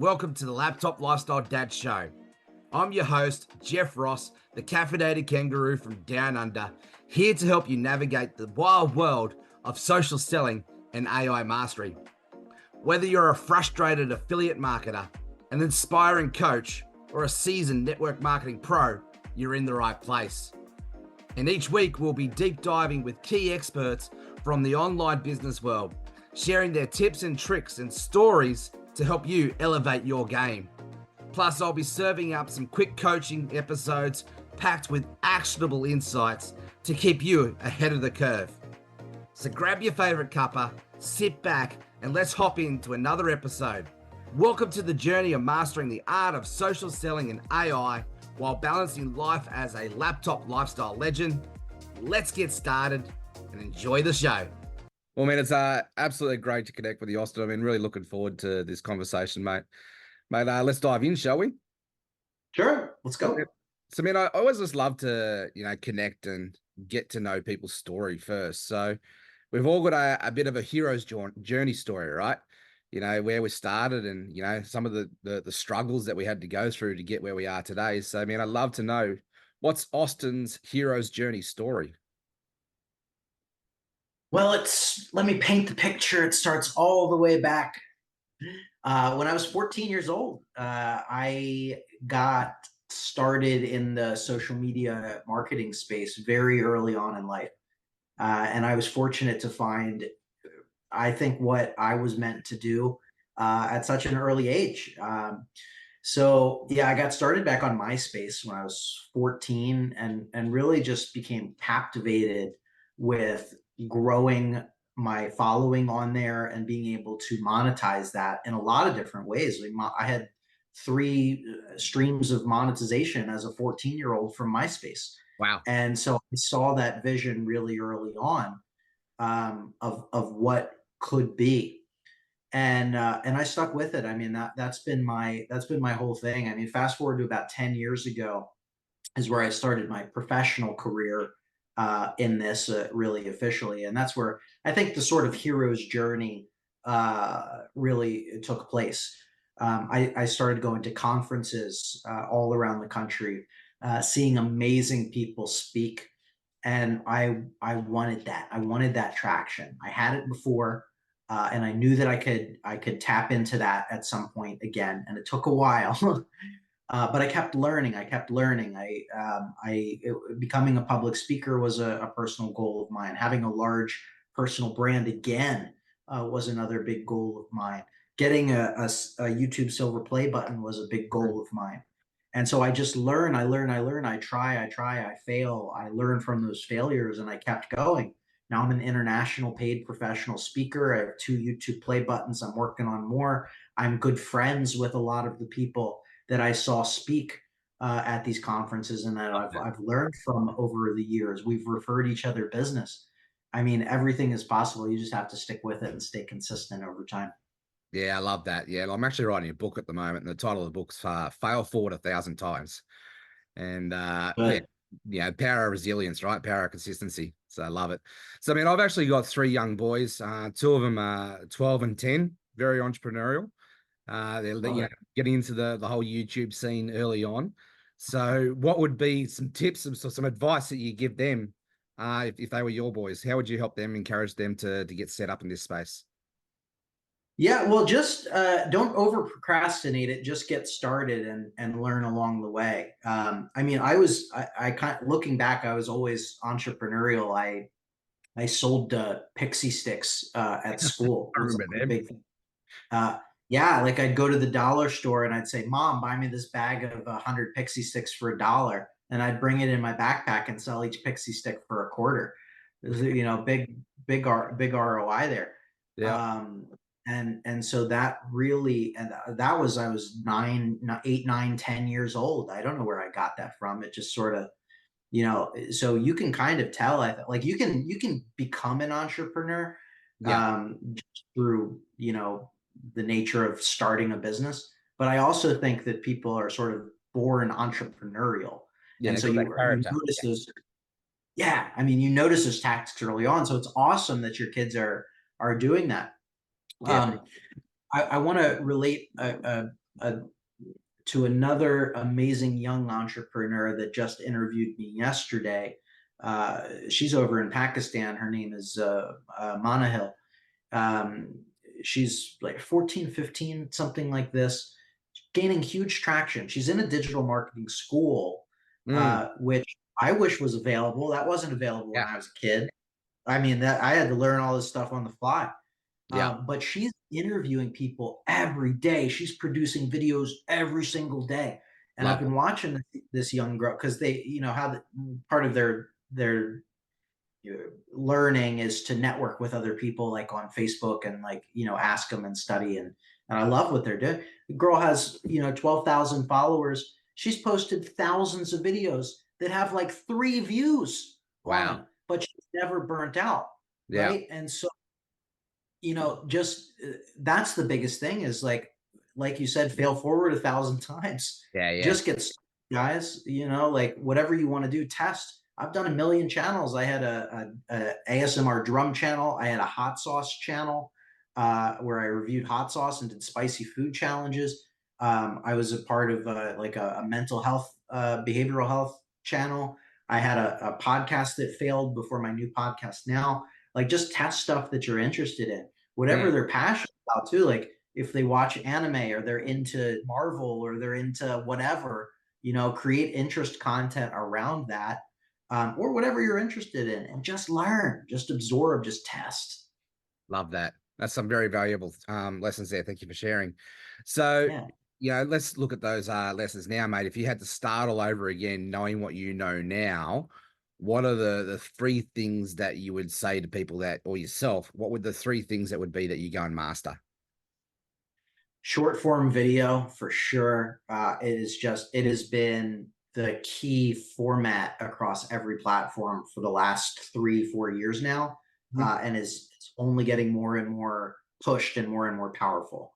welcome to the Laptop Lifestyle Dad Show. I'm your host, Jeff Ross, the caffeinated kangaroo from Down Under, here to help you navigate the wild world of social selling and AI mastery. Whether you're a frustrated affiliate marketer, an inspiring coach, or a seasoned network marketing pro, you're in the right place. And each week we'll be deep diving with key experts from the online business world, sharing their tips and tricks and stories to help you elevate your game. Plus, I'll be serving up some quick coaching episodes packed with actionable insights to keep you ahead of the curve. So grab your favorite cuppa, sit back, and let's hop into another episode. Welcome to the journey of mastering the art of social selling and AI while balancing life as a laptop lifestyle legend. Let's get started and enjoy the show. Well, man, it's absolutely great to connect with you, Austin. I've been really looking forward to this conversation, mate. Let's dive in, shall we? Sure, let's go. So, man, I always just love to, connect and get to know people's story first. So we've all got a bit of a hero's journey story, right? Where we started and, some of the struggles that we had to go through to get where we are today. So, man, I'd love to know, what's Austin's hero's journey story? Well, let me paint the picture. It starts all the way back. When I was 14 years old, I got started in the social media marketing space very early on in life. And I was fortunate to find, I think, what I was meant to do at such an early age. So I got started back on MySpace when I was 14 and really just became captivated with growing my following on there and being able to monetize that in a lot of different ways. I had 3 streams of monetization as a 14-year-old from MySpace. Wow. And so I saw that vision really early on of what could be. And I stuck with it. I mean, that's been my whole thing. I mean, fast forward to about 10 years ago is where I started my professional career in this really officially. And that's where I think the sort of hero's journey really took place. I started going to conferences all around the country, seeing amazing people speak. And I wanted that. I wanted that traction. I had it before. And I knew that I could tap into that at some point again. And it took a while. But I kept learning. Becoming a public speaker was a personal goal of mine. Having a large personal brand again was another big goal of mine. Getting a YouTube silver play button was a big goal of mine. And so I just learn. I try, I fail. I learn from those failures, and I kept going. Now I'm an international paid professional speaker. I have 2 YouTube play buttons. I'm working on more. I'm good friends with a lot of the people that I saw speak at these conferences and that I've learned from over the years. We've referred each other business. I mean, everything is possible. You just have to stick with it and stay consistent over time. Yeah, I love that. Yeah, I'm actually writing a book at the moment, and the title of the book's Fail Forward 1,000 Times. And power of resilience, right? Power of consistency. So I love it. So, I mean, I've actually got 3 young boys. 2 of them are 12 and 10, very entrepreneurial. They're getting into the whole YouTube scene early on. So what would be some tips, some advice that you give them if they were your boys? How would you help them, encourage them to get set up in this space? Yeah, well, just don't over procrastinate it. Just get started and learn along the way. I mean, I kind of, looking back, I was always entrepreneurial. I sold pixie sticks at school. I It was remember a them. big thing. Yeah, like I'd go to the dollar store and I'd say, "Mom, buy me this bag of 100 pixie sticks for $1." And I'd bring it in my backpack and sell each pixie stick for a quarter. It was, big ROI there. Yeah. And so that really, and that was, I was 8, 9, 10 years old. I don't know where I got that from. It just sort of, so you can kind of tell, like you can become an entrepreneur just through, the nature of starting a business. But I also think that people are sort of born entrepreneurial. Yeah, And so you notice those, I mean, you notice those tactics early on. So it's awesome that your kids are doing that. Yeah. I want to relate a to another amazing young entrepreneur that just interviewed me yesterday. She's over in Pakistan. Her name is Manahil. Um, she's like 14, 15, something like this, gaining huge traction. She's in a digital marketing school, Mm, which I wish was available. That wasn't available when yeah. I was a kid. I mean, that I had to learn all this stuff on the fly. Yeah. But she's interviewing people every day. She's producing videos every single day. And I've Love it. been watching this young girl because they, how part of their learning is to network with other people like on Facebook and like, ask them and study. And I love what they're doing. The girl has, 12,000 followers. She's posted thousands of videos that have like 3 views on Wow. them, but she's never burnt out. Yeah. Right. And so just that's the biggest thing is like you said, fail forward 1,000 times. Yeah. Yeah. Just get started, guys. Like whatever you want to do, test. I've done a million channels. I had a ASMR drum channel. I had a hot sauce channel where I reviewed hot sauce and did spicy food challenges. I was a part of like a mental health, behavioral health channel. I had a podcast that failed before my new podcast now. Like just test stuff that you're interested in, whatever Mm, they're passionate about too. Like if they watch anime or they're into Marvel or they're into whatever, create interest content around that, or whatever you're interested in, and just learn, just absorb, just test. love that. That's some very valuable lessons there. Thank you for sharing. So, Yeah. let's look at those lessons now, mate. If you had to start all over again, knowing what you know now, what are the three things that you would say to people that, or yourself, what would the three things that would be that you go and master? Short form video for sure. It has been the key format across every platform for the last 3, 4 years now, Mhm. and it's only getting more and more pushed and more powerful.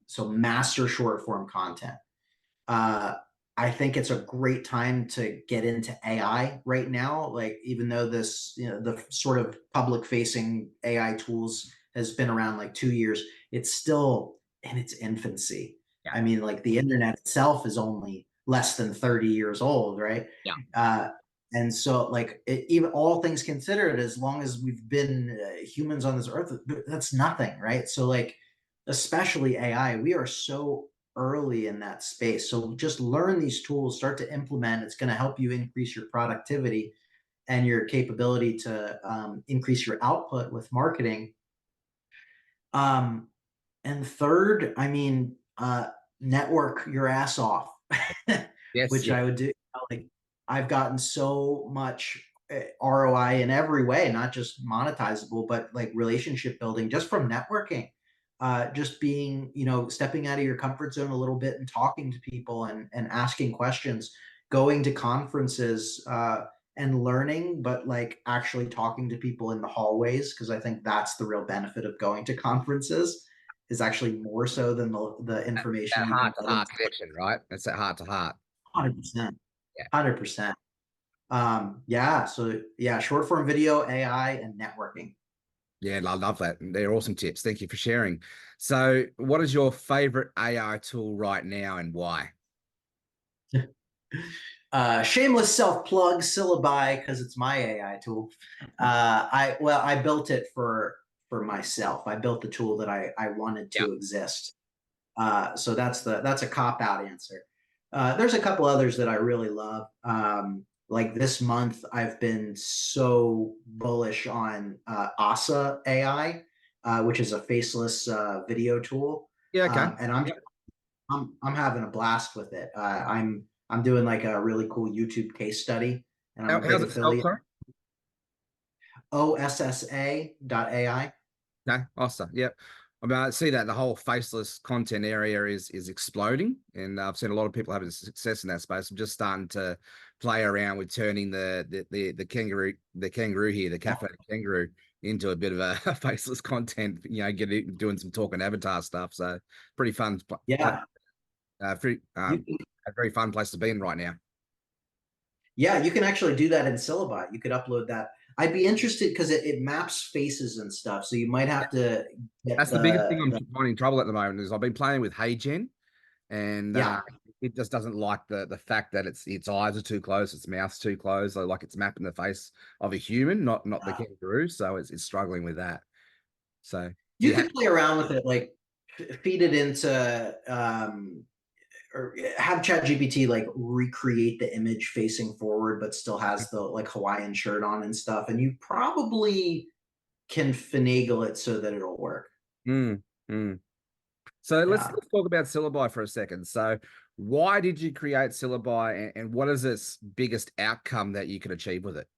So master short form content. Uh, I think it's a great time to get into AI right now. Like, even though this, the sort of public facing AI tools has been around like 2 years, it's still in its infancy. Yeah. I mean, like the internet itself is only less than 30 years old, right? Yeah. Uh, and so, like, even all things considered, as long as we've been humans on this earth, that's nothing, right? So, like, especially AI, we are so early in that space. So just learn these tools, start to implement. It's going to help you increase your productivity and your capability to increase your output with marketing. Um, and third, I mean, network your ass off, Yes. which Yeah. I would do. Like, I've gotten so much ROI in every way, not just monetizable, but like relationship building just from networking. Just being, stepping out of your comfort zone a little bit and talking to people and asking questions, going to conferences and learning, but like actually talking to people in the hallways, because I think that's the real benefit of going to conferences is actually more so than the information That you can heart to get heart into. connection, right? That's that heart to heart. 100%. Yeah. 100%. Yeah. So yeah, short form video, AI, and networking. Yeah, I love that. They're awesome tips. Thank you for sharing. So, what is your favorite AI tool right now and why? Shameless self plug, Syllaby, because it's my AI tool. I built it for myself. I built the tool that I wanted Yeah. to exist. So that's a cop out answer. There's a couple others that I really love. Like this month, I've been so bullish on Asa AI, which is a faceless video tool, Yeah. Okay. and I'm having a blast with it. I'm doing like a really cool YouTube case study, and I'm a big How's it spelled, affiliate. sorry? OSSA.ai. Okay, awesome. Yep. I mean, I see that the whole faceless content area is exploding, and I've seen a lot of people having success in that space. I'm just starting to play around with turning the kangaroo here, the cafe kangaroo, into a bit of a faceless content. Get it, doing some talking avatar stuff. So pretty fun. Yeah, Pretty, you a very fun place to be in right now. Yeah, you can actually do that in Syllabi. You could upload that. I'd be interested because it maps faces and stuff. So you might have to get That's the biggest thing I'm the finding trouble at the moment is I've been playing with HeyGen, and yeah. it just doesn't like the fact that its eyes are too close, its mouth's too close. So like it's mapping the face of a human, not the kangaroo. So it's struggling with that. So do You you have? could play around with it, like feed it into or have ChatGPT like recreate the image facing forward, but still has the like Hawaiian shirt on and stuff. And you probably can finagle it so that it'll work. Mm, mm. So Yeah. let's talk about Syllabi for a second. So why did you create Syllabi, and what is its biggest outcome that you can achieve with it?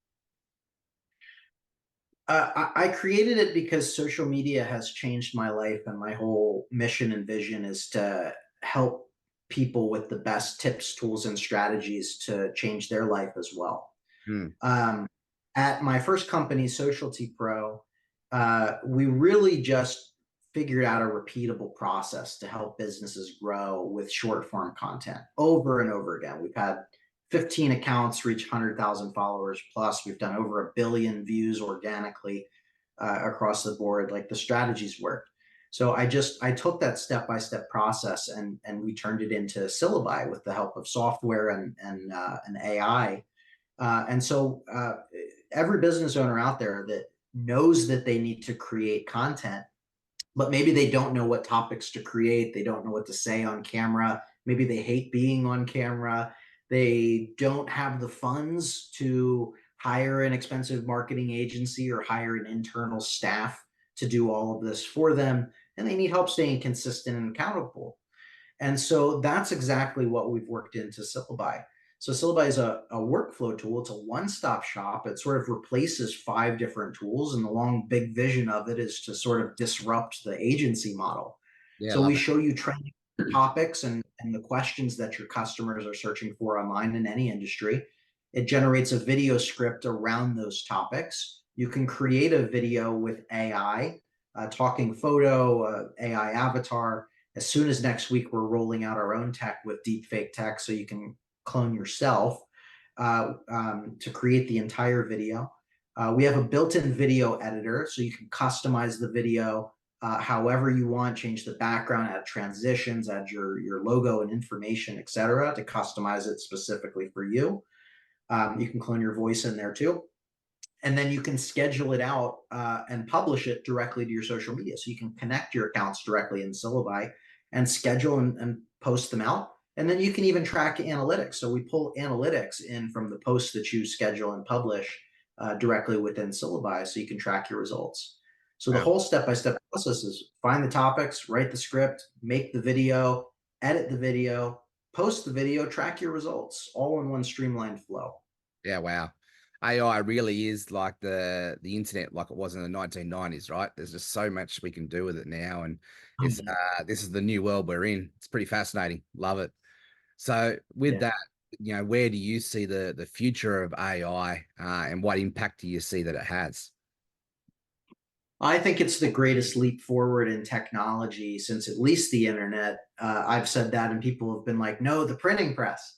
I created it because social media has changed my life, and my whole mission and vision is to help people with the best tips, tools, and strategies to change their life as well. Mm, Um, at my first company, Socialty Pro, we really just figured out a repeatable process to help businesses grow with short form content over and over again. We've had 15 accounts reach 100,000 followers plus. We've done over 1 billion views organically across the board. Like the strategies worked. So I took that step by step process and we turned it into Syllabi with the help of software and AI. And so every business owner out there that knows that they need to create content, but maybe they don't know what topics to create, they don't know what to say on camera, maybe they hate being on camera, they don't have the funds to hire an expensive marketing agency or hire an internal staff to do all of this for them, and they need help staying consistent and accountable. And so that's exactly what we've worked into Syllabi. So Syllabi is a workflow tool. It's a one-stop shop. It sort of replaces 5 different tools. And the long, big vision of it is to sort of disrupt the agency model. yeah, So we love it. show you trending topics and the questions that your customers are searching for online in any industry. It generates a video script around those topics. You can create a video with AI, talking photo, AI avatar. As soon as next week, we're rolling out our own tech with deepfake tech, so you can clone yourself to create the entire video. We have a built-in video editor, so you can customize the video however you want, change the background, add transitions, add your logo and information, etc., to customize it specifically for you. You can clone your voice in there too, and then you can schedule it out and publish it directly to your social media. So you can connect your accounts directly in Syllabi and schedule and post them out. And then you can even track analytics. So we pull analytics in from the posts that you schedule and publish directly within Syllabi, so you can track your results. So the Wow. whole step-by-step process is find the topics, write the script, make the video, edit the video, post the video, track your results, all in one streamlined flow. Yeah, wow. AI really is like the internet, like it was in the 1990s, right? There's just so much we can do with it now, and Oh, it's yeah. this is the new world we're in. It's pretty fascinating. Love it. So with Yeah. that, where do you see the future of AI, and what impact do you see that it has? I think it's the greatest leap forward in technology since at least the internet. I've said that, and people have been like, no, the printing press.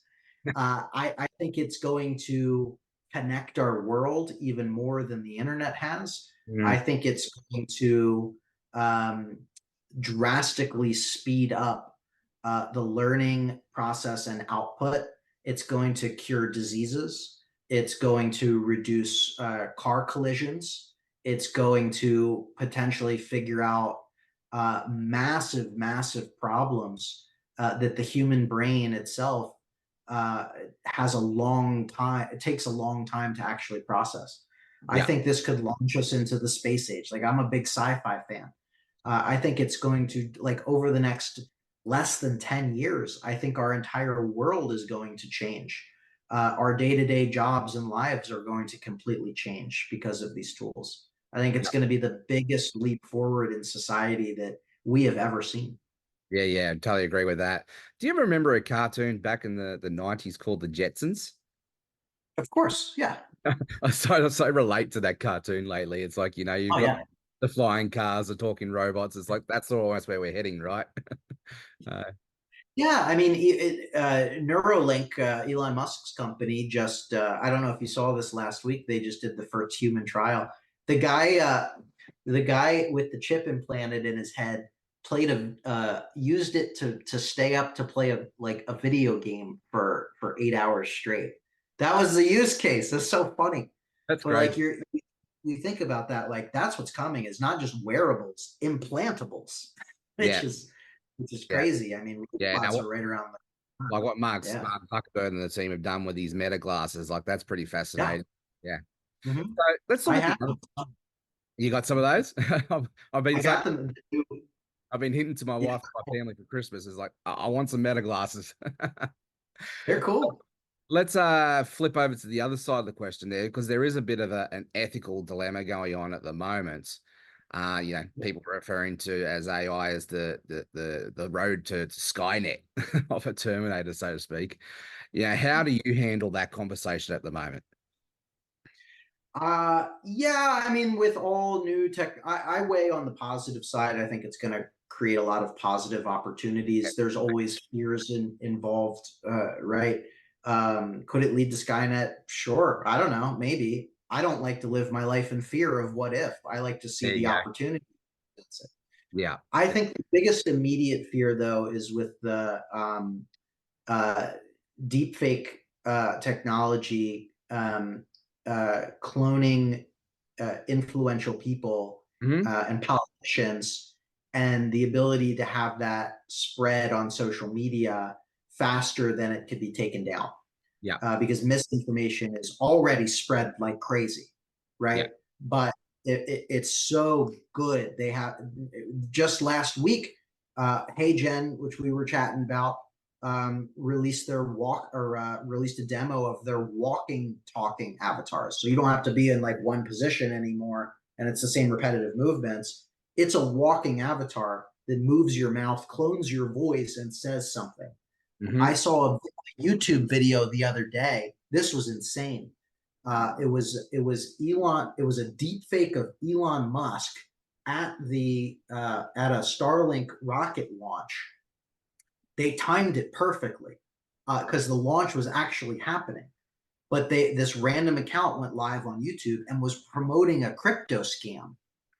I think it's going to connect our world even more than the internet has. I Mm, think it's going to um, drastically speed up the learning process and output. It's going to cure diseases. It's going to reduce car collisions. It's going to potentially figure out massive, massive problems that the human brain itself uh, has a long time. It takes a long time to actually process. I yeah. think this could launch us into the space age. Like I'm a big sci-fi fan. I think it's going to, like, over the next less than 10 years, I think our entire world is going to change. Our day-to-day jobs and lives are going to completely change because of these tools. I think it's going to be the biggest leap forward in society that we have ever seen. Yeah, yeah, I totally agree with that. Do you ever remember a cartoon back in the 90s called The Jetsons? Of course, yeah. I so relate to that cartoon lately. It's like, you've Oh got yeah. the flying cars, the talking robots. It's like that's almost where we're heading, right? Uh, Yeah, I mean, Neuralink, Elon Musk's company, just I don't know if you saw this last week. They just did the first human trial. The guy, the guy with the chip implanted in his head, used it to stay up to play a video game for 8 hours straight. That was the use case. That's so funny. That's But great. like you think about that, like that's what's coming. Is not just wearables, implantables, Yeah, which is which is yeah, crazy. I mean, yeah. Now, robots are right around the corner. like what Yeah, Mark Zuckerberg and the team have done with these meta glasses, like that's pretty yeah. fascinating. Yeah. Hmm. So let's look I at the have other. them. You got some of those? I've been I saying, got them. I've been hinting to my Yeah, wife and my family for Christmas is like, I want some meta glasses. they're cool. Let's flip over to the other side of the question there, because there is a bit of an ethical dilemma going on at the moment. People referring to as AI as the road to Skynet of a Terminator, so to speak. Yeah, how do you handle that conversation at the moment? Yeah, I mean, with all new tech, I weigh on the positive side. I think it's going to create a lot of positive opportunities. There's always fears involved, right? Could it lead to Skynet? Sure. I don't know. Maybe. I don't like to live my life in fear of what if. I like to see There you the go. opportunity. Yeah. I think the biggest immediate fear, though, is with the uh, deep fake technology, cloning influential people Hmm. and politicians, and the ability to have that spread on social media faster than it could be taken down. Yeah. Because misinformation is already spread like crazy, Yeah. right? But it's so good. They have just last week, Hey Gen, which we were chatting about, released their released a demo of their walking, talking avatars. So you don't have to be in like one position anymore, and it's the same repetitive movements. It's a walking avatar that moves your mouth, clones your voice, and says something. I Hmm. saw a YouTube video the other day. This was insane. It was Elon. It was a deep fake of Elon Musk at a Starlink rocket launch. They timed it perfectly because the launch was actually happening. But this random account went live on YouTube and was promoting a crypto scam.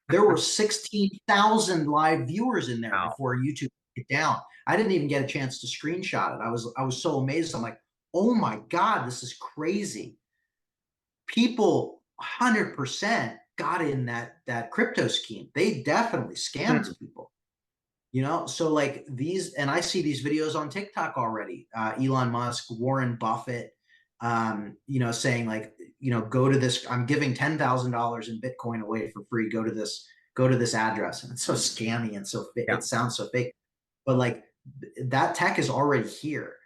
There were 16,000 live viewers in there Wow. before YouTube took it down. I didn't even get a chance to screenshot it. I was so amazed. I'm like, oh my God, this is crazy. People 100% got in that crypto scheme. They definitely scammed Hmm. people. So like these, and I see these videos on TikTok already. Elon Musk, Warren Buffett, saying like, go to this. I'm giving $10,000 in Bitcoin away for free. Go to this address, and it's so scammy and Yeah. it sounds so fake. But like that tech is already here,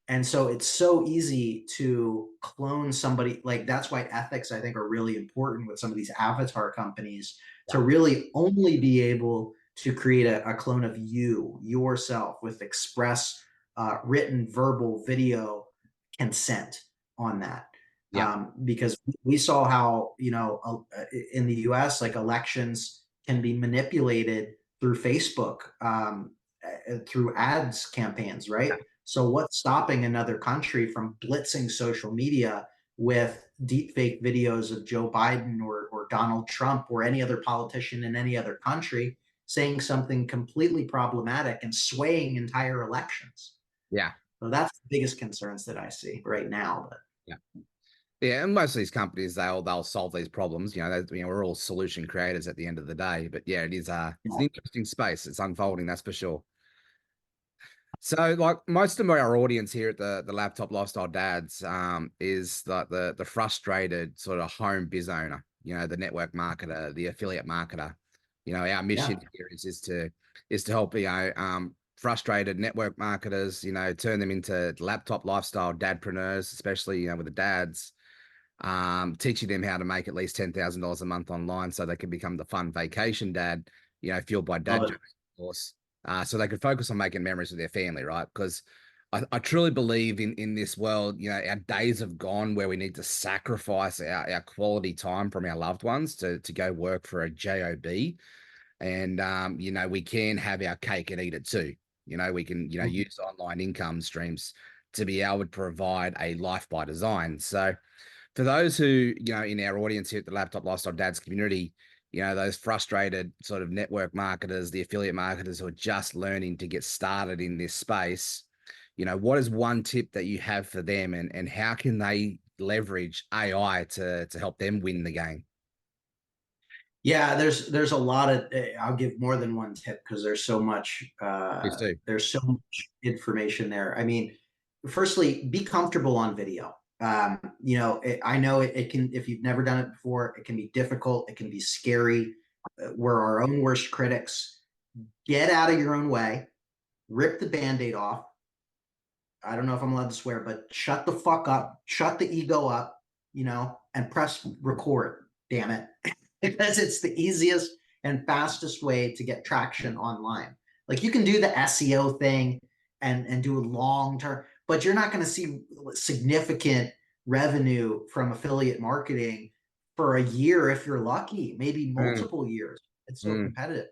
and so it's so easy to clone somebody. Like that's why ethics, I think, are really important with some of these avatar companies Yeah. to really only be able to create a clone of yourself with express written, verbal, video consent on that. Yeah. Because we saw how, in the US, like elections can be manipulated through Facebook, through ads campaigns, right? So what's stopping another country from blitzing social media with deepfake videos of Joe Biden or Donald Trump or any other politician in any other country saying something completely problematic and swaying entire elections? Yeah. So that's the biggest concerns that I see right now. But Yeah. Yeah, and most of these companies they'll solve these problems. We're all solution creators at the end of the day. But yeah, it's an interesting space. It's unfolding, that's for sure. So, like most of our audience here at the Laptop Lifestyle Dads, is like the frustrated sort of home biz owner. The network marketer, the affiliate marketer. Our yeah, mission here is to help frustrated network marketers. Turn them into laptop lifestyle dadpreneurs, especially with the dads. Teaching them how to make at least $10,000 a month online so they can become the fun vacation dad, fueled by love dad it. jokes, of course. So they could focus on making memories with their family, right? Because I truly believe in this world, our days have gone where we need to sacrifice our quality time from our loved ones to go work for a job. And we can have our cake and eat it too. We can, use online income streams to be able to provide a life by design. So for those who, in our audience here at the Laptop Lifestyle Dads community, those frustrated sort of network marketers, the affiliate marketers who are just learning to get started in this space, what is one tip that you have for them, and how can they leverage AI to help them win the game? Yeah, there's a lot of, I'll give more than one tip because Please do. there's so much information there. I mean, firstly, be comfortable on video. I know it can, if you've never done it before, it can be difficult, it can be scary. We're our own worst critics. Get out of your own way, rip the band-aid off. I don't know if I'm allowed to swear, but shut the fuck up, shut the ego up, and press record, damn it. Because it's the easiest and fastest way to get traction online. Like, you can do the SEO thing and do a long term, but you're not going to see significant revenue from affiliate marketing for a year if you're lucky, maybe multiple years. It's so competitive,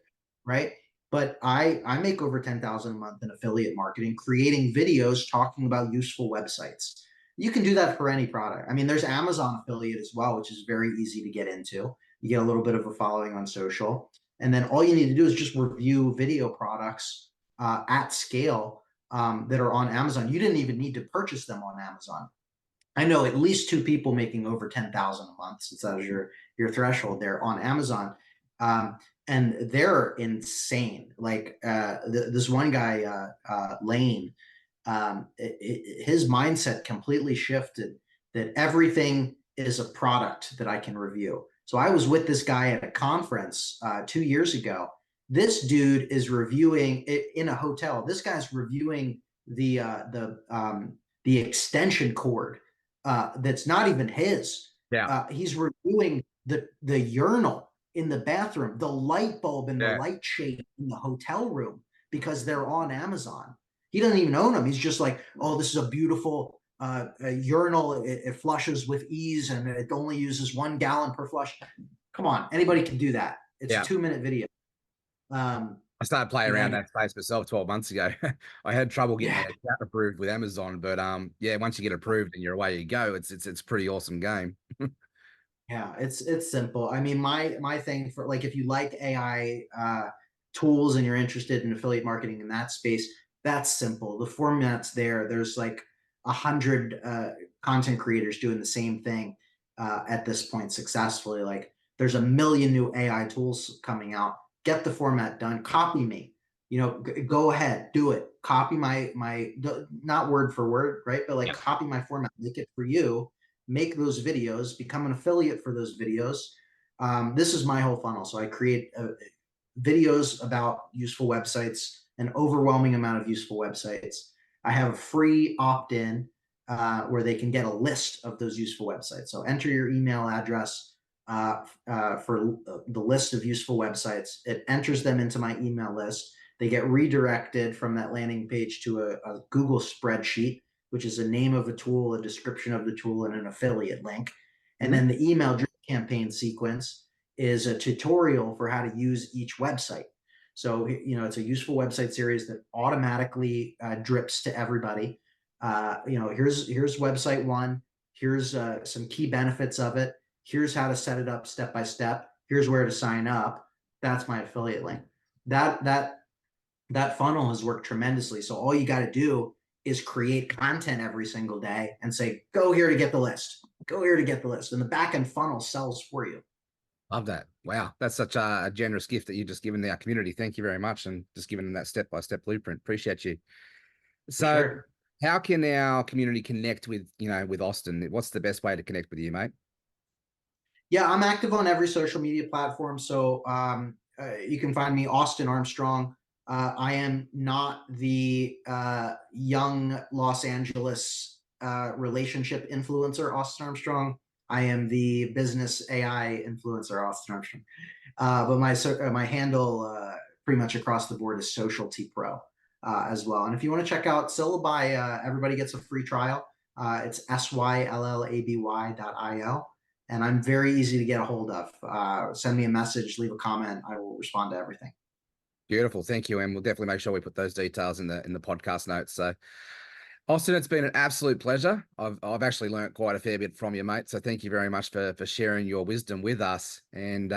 right? But I make over 10,000 a month in affiliate marketing, creating videos talking about useful websites. You can do that for any product. I mean, there's Amazon affiliate as well, which is very easy to get into. You get a little bit of a following on social, and then all you need to do is just review video products at scale that are on Amazon. You didn't even need to purchase them on Amazon. I know at least two people making over 10,000 a month, since that was your threshold there on Amazon. And they're insane. Like this one guy, Lane, his mindset completely shifted, that everything is a product that I can review. So I was with this guy at a conference 2 years ago. This dude is reviewing it in a hotel. This guy's reviewing the extension cord that's not even his. Yeah. He's reviewing the urinal in the bathroom, the light bulb and the light shade in the hotel room, because they're on Amazon. He doesn't even own them. He's just like, oh, this is a beautiful urinal. It flushes with ease and it only uses 1 gallon per flush. Come on, anybody can do that. It's a 2-minute video. I started playing around that space myself 12 months ago. I had trouble getting that approved with Amazon, but once you get approved and you're away you go, it's a pretty awesome game. Yeah, it's simple. I mean, my thing for, like, if you like AI tools and you're interested in affiliate marketing in that space, that's simple. The format's there. There's like 100 content creators doing the same thing at this point successfully. Like, there's a million new AI tools coming out. Get the format done. Copy me. Go ahead, do it. Copy my not word for word, right? But like, copy my format, make it for you. Make those videos, become an affiliate for those videos. This is my whole funnel. So I create videos about useful websites, an overwhelming amount of useful websites. I have a free opt-in where they can get a list of those useful websites. So enter your email address for the list of useful websites. It enters them into my email list. They get redirected from that landing page to a Google spreadsheet, which is a name of a tool, a description of the tool, and an affiliate link. And then the email drip campaign sequence is a tutorial for how to use each website. So, it's a useful website series that automatically drips to everybody. Here's website 1. Here's some key benefits of it. Here's how to set it up step by step. Here's where to sign up. That's my affiliate link. That funnel has worked tremendously. So all you got to do is create content every single day and say, go here to get the list. Go here to get the list. And the back end funnel sells for you. Love that. Wow. That's such a generous gift that you've just given our community. Thank you very much. And just giving them that step-by-step blueprint. Appreciate you. So Sure. How can our community connect with Austin? What's the best way to connect with you, mate? Yeah, I'm active on every social media platform. So you can find me, Austin Armstrong. I am not the young Los Angeles relationship influencer, Austin Armstrong. I am the business AI influencer, Austin Armstrong. But my handle pretty much across the board is Social T Pro as well. And if you want to check out Syllaby, everybody gets a free trial. It's syllaby.io. And I'm very easy to get a hold of. Send me a message, leave a comment. I will respond to everything. Beautiful. Thank you. And we'll definitely make sure we put those details in the podcast notes. So Austin, it's been an absolute pleasure. I've actually learned quite a fair bit from you, mate. So thank you very much for sharing your wisdom with us. And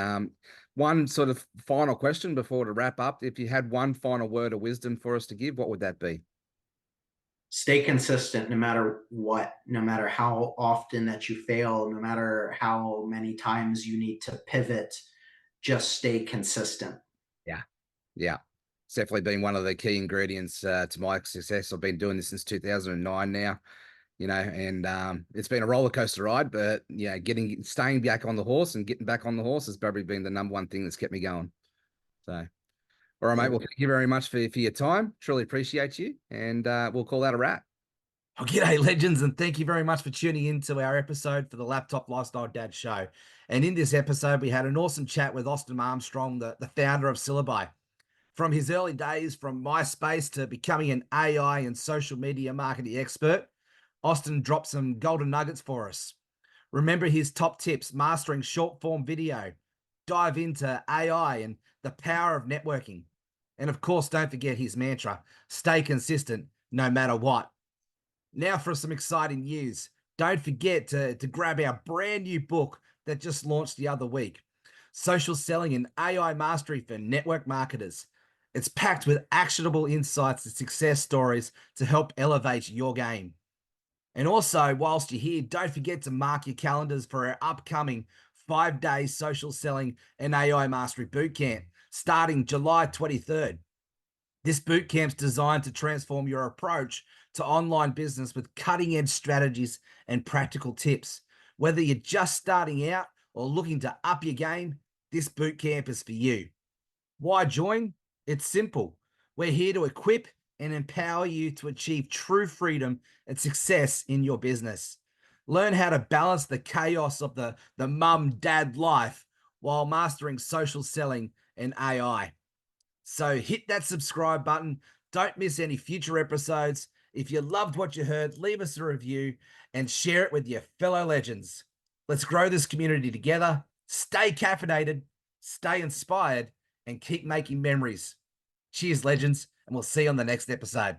one sort of final question before to wrap up. If you had one final word of wisdom for us to give, what would that be? Stay consistent no matter what, no matter how often that you fail, no matter how many times you need to pivot, just stay consistent. Yeah. Yeah. It's definitely been one of the key ingredients to my success. I've been doing this since 2009 now, and it's been a roller coaster ride, but yeah, staying back on the horse and getting back on the horse has probably been the number one thing that's kept me going. So, all right, mate. Well, thank you very much for your time. Truly appreciate you. And we'll call that a wrap. Oh, g'day, legends, and thank you very much for tuning in to our episode for the Laptop Lifestyle Dad Show. And in this episode, we had an awesome chat with Austin Armstrong, the founder of Syllaby. From his early days from MySpace to becoming an AI and social media marketing expert, Austin dropped some golden nuggets for us. Remember his top tips: mastering short form video, dive into AI and the power of networking. And of course, don't forget his mantra: stay consistent no matter what. Now for some exciting news. Don't forget to grab our brand new book that just launched the other week, Social Selling and AI Mastery for Network Marketers. It's packed with actionable insights and success stories to help elevate your game. And also, whilst you're here, don't forget to mark your calendars for our upcoming 5-day social selling and AI mastery bootcamp starting July 23rd. This bootcamp's designed to transform your approach to online business with cutting-edge strategies and practical tips. Whether you're just starting out or looking to up your game, this bootcamp is for you. Why join? It's simple. We're here to equip and empower you to achieve true freedom and success in your business. Learn how to balance the chaos of the mum-dad life while mastering social selling and AI. So hit that subscribe button. Don't miss any future episodes. If you loved what you heard, leave us a review and share it with your fellow legends. Let's grow this community together. Stay caffeinated, stay inspired, and keep making memories. Cheers, legends, and we'll see you on the next episode.